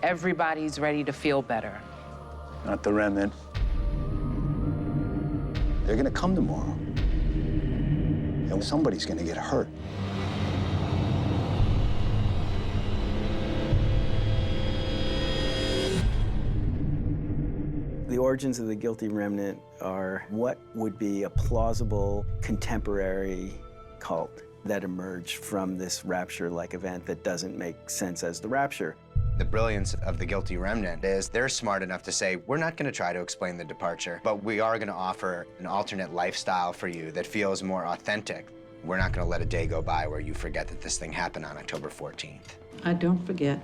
Everybody's ready to feel better. Not the Remnant. They're gonna come tomorrow. And somebody's gonna get hurt. The origins of the Guilty Remnant are what would be a plausible contemporary cult that emerged from this rapture-like event that doesn't make sense as the rapture. The brilliance of the Guilty Remnant is they're smart enough to say, we're not going to try to explain the departure, but we are going to offer an alternate lifestyle for you that feels more authentic. We're not going to let a day go by where you forget that this thing happened on October 14th. I don't forget.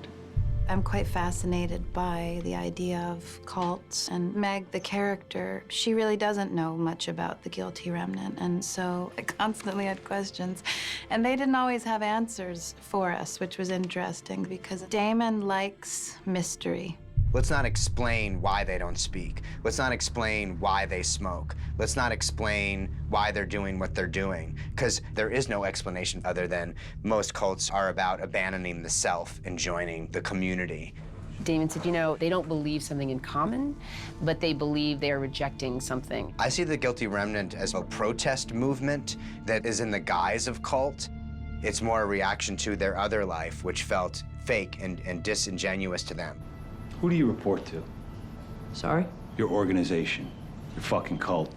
I'm quite fascinated by the idea of cults, and Meg, the character, she really doesn't know much about the Guilty Remnant, and so I constantly had questions. And they didn't always have answers for us, which was interesting because Damon likes mystery. Let's not explain why they don't speak. Let's not explain why they smoke. Let's not explain why they're doing what they're doing, because there is no explanation other than most cults are about abandoning the self and joining the community. Damon said, you know, they don't believe something in common, but they believe they are rejecting something. I see the Guilty Remnant as a protest movement that is in the guise of cult. It's more a reaction to their other life, which felt fake and disingenuous to them. Who do you report to? Sorry? Your organization, your fucking cult.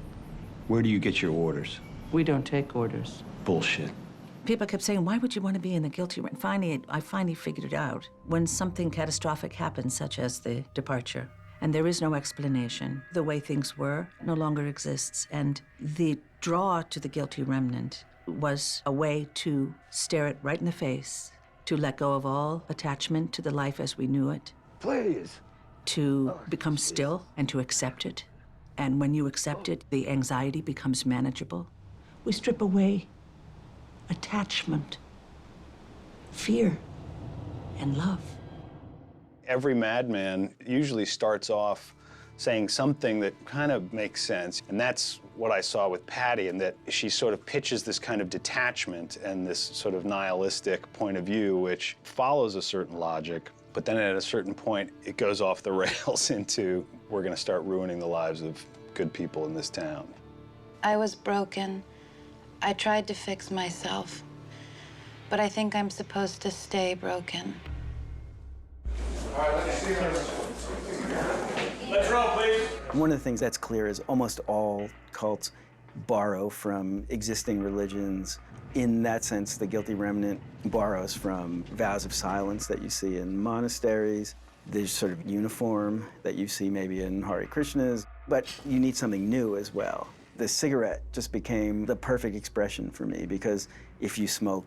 Where do you get your orders? We don't take orders. Bullshit. People kept saying, why would you want to be in the Guilty Remnant? I finally figured it out. When something catastrophic happens, such as the departure, and there is no explanation, the way things were no longer exists. And the draw to the Guilty Remnant was a way to stare it right in the face, to let go of all attachment to the life as we knew it. Please. To become still and to accept it. And when you accept it, the anxiety becomes manageable. We strip away attachment, fear, and love. Every madman usually starts off saying something that kind of makes sense. And that's what I saw with Patty, in that she sort of pitches this kind of detachment and this sort of nihilistic point of view, which follows a certain logic. But then at a certain point, it goes off the rails into, we're gonna start ruining the lives of good people in this town. I was broken. I tried to fix myself, but I think I'm supposed to stay broken. All right, let's roll, please. One of the things that's clear is almost all cults borrow from existing religions. In that sense, the Guilty Remnant borrows from vows of silence that you see in monasteries. There's sort of uniform that you see maybe in Hare Krishnas, but you need something new as well. The cigarette just became the perfect expression for me, because if you smoke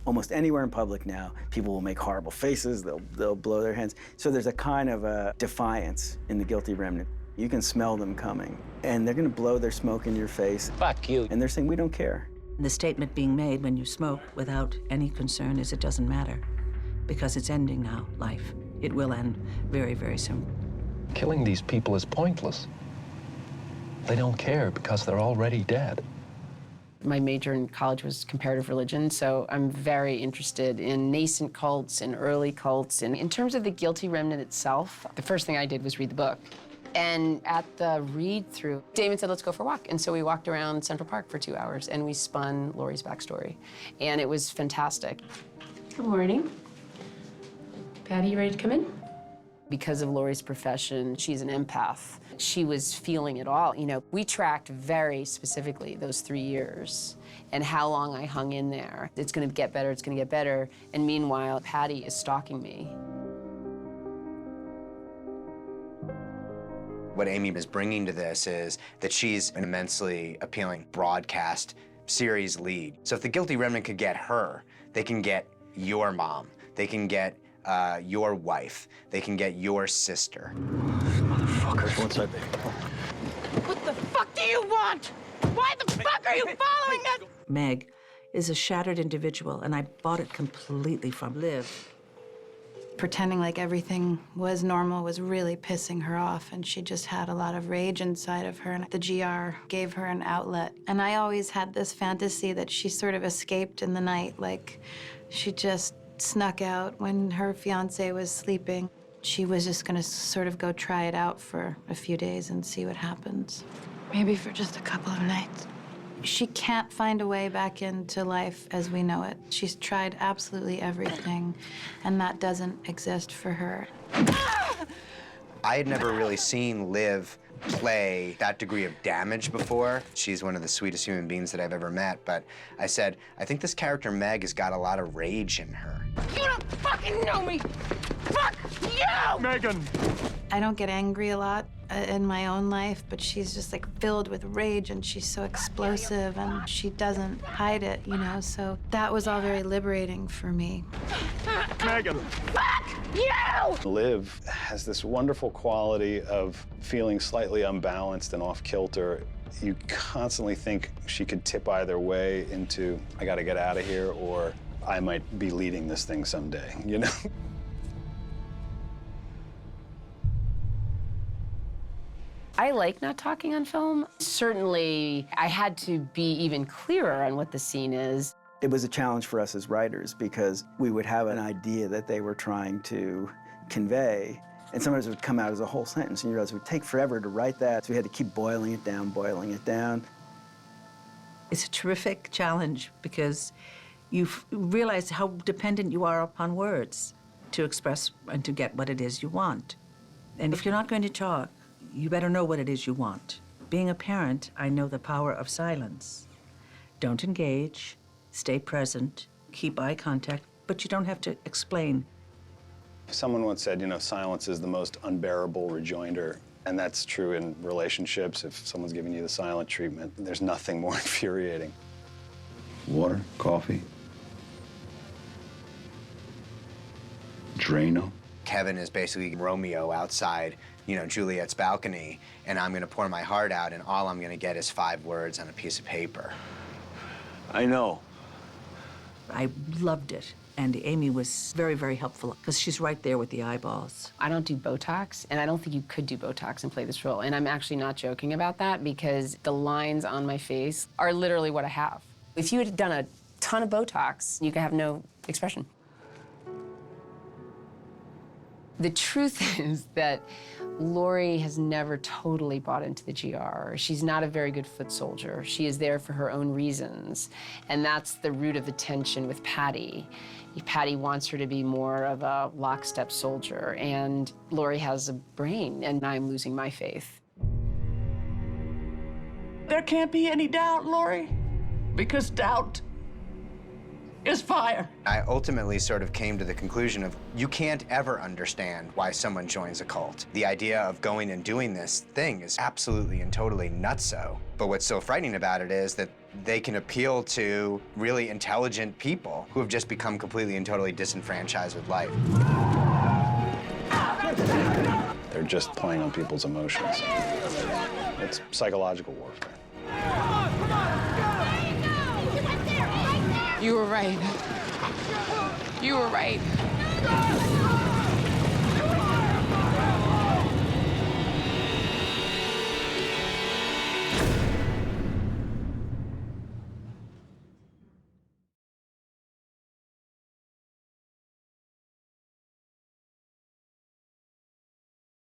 almost anywhere in public now, people will make horrible faces, they'll blow their hands. So there's a kind of a defiance in the Guilty Remnant. You can smell them coming, and they're gonna blow their smoke in your face. Fuck you. And they're saying, we don't care. The statement being made when you smoke without any concern is it doesn't matter, because it's ending now, life. It will end very, very soon. Killing these people is pointless. They don't care because they're already dead. My major in college was comparative religion, so I'm very interested in nascent cults and early cults. And in terms of the Guilty Remnant itself, the first thing I did was read the book. And at the read-through, Damon said, let's go for a walk. And so we walked around Central Park for 2 hours, and we spun Laurie's backstory. And it was fantastic. Good morning. Patty, you ready to come in? Because of Laurie's profession, she's an empath. She was feeling it all. You know, we tracked very specifically those 3 years and how long I hung in there. It's gonna get better, it's gonna get better. And meanwhile, Patty is stalking me. What Amy is bringing to this is that she's an immensely appealing broadcast series lead. So if the Guilty Remnant could get her, they can get your mom, they can get your wife, they can get your sister. Motherfuckers, what's that? What the fuck do you want? Why the fuck are you following us? Meg is a shattered individual, and I bought it completely from Liv. Pretending like everything was normal was really pissing her off, and she just had a lot of rage inside of her, and the GR gave her an outlet. And I always had this fantasy that she sort of escaped in the night, like she just snuck out when her fiancé was sleeping. She was just gonna sort of go try it out for a few days and see what happens. Maybe for just a couple of nights. She can't find a way back into life as we know it. She's tried absolutely everything, and that doesn't exist for her. I had never really seen Liv play that degree of damage before. She's one of the sweetest human beings that I've ever met, but I said, I think this character Meg has got a lot of rage in her. You don't fucking know me! Fuck you! Megan! I don't get angry a lot in my own life, but she's just like filled with rage, and she's so explosive, and she doesn't hide it, you know? So that was all very liberating for me. Megan! Fuck you! Liv has this wonderful quality of feeling slightly unbalanced and off kilter. You constantly think she could tip either way into, I gotta get out of here, or I might be leading this thing someday, you know? I like not talking on film. Certainly, I had to be even clearer on what the scene is. It was a challenge for us as writers because we would have an idea that they were trying to convey, and sometimes it would come out as a whole sentence, and you realize it would take forever to write that, so we had to keep boiling it down, boiling it down. It's a terrific challenge because you realize how dependent you are upon words to express and to get what it is you want. And if you're not going to talk, you better know what it is you want. Being a parent, I know the power of silence. Don't engage, stay present, keep eye contact, but you don't have to explain. Someone once said, you know, silence is the most unbearable rejoinder. And that's true in relationships. If someone's giving you the silent treatment, there's nothing more infuriating. Water, coffee, Drano. Kevin is basically Romeo outside, you know, Juliet's balcony, and I'm gonna pour my heart out, and all I'm gonna get is 5 words on a piece of paper. I know. I loved it. And Amy was very, very helpful because she's right there with the eyeballs. I don't do Botox, and I don't think you could do Botox and play this role. And I'm actually not joking about that because the lines on my face are literally what I have. If you had done a ton of Botox, you could have no expression. The truth is that Laurie has never totally bought into the GR. She's not a very good foot soldier. She is there for her own reasons, and that's the root of the tension with Patty. Patty wants her to be more of a lockstep soldier, and Laurie has a brain, and I'm losing my faith. There can't be any doubt, Laurie, because doubt is fire. I ultimately sort of came to the conclusion of you can't ever understand why someone joins a cult. The idea of going and doing this thing is absolutely and totally nutso. But what's so frightening about it is that they can appeal to really intelligent people who have just become completely and totally disenfranchised with life. They're just playing on people's emotions. It's psychological warfare. You were right. You were right.